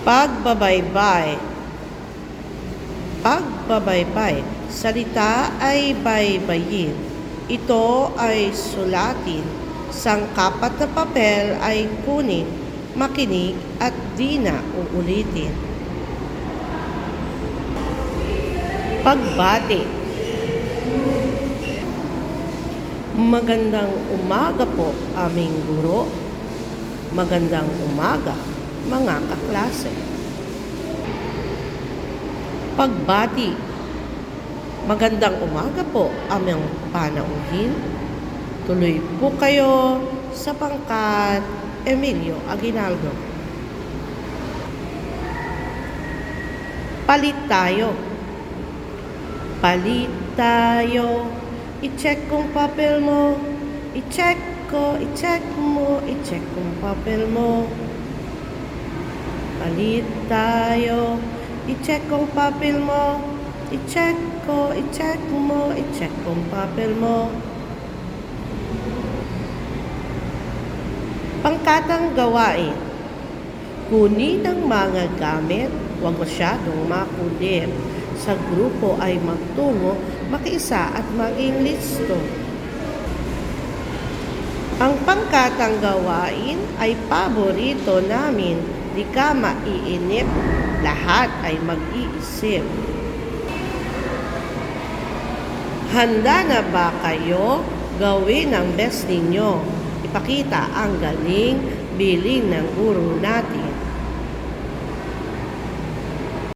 Pagbabaybay. Pagbabaybay. Salita ay baybayin. Ito ay sulatin. Sangkapat na papel ay kunin, makinig at di na uulitin. Pagbati. Magandang umaga po, aming guro. Magandang umaga, mga kaklase. Pagbati. Magandang umaga po, aming panauhin. Tuloy po kayo sa pangkat Emilio Aguinaldo. Palit tayo. Palit tayo. I-check kung papel mo. I-check ko, i-check mo, i-check kung papel mo. Palit tayo. I-check kung papel mo. I-check ko, i-check mo, i-check kung papel mo. Pangkatang gawain. Kunin ang mga gamit, huwag masyadong makulit. Sa grupo ay magtungo, makiisa at maging listo. Ang pangkatang gawain ay paborito namin, di ka maiinip, lahat ay mag-iisip. Handa na ba kayo? Gawin ang best ninyo. Ipakita ang galing, bilin ng guro natin.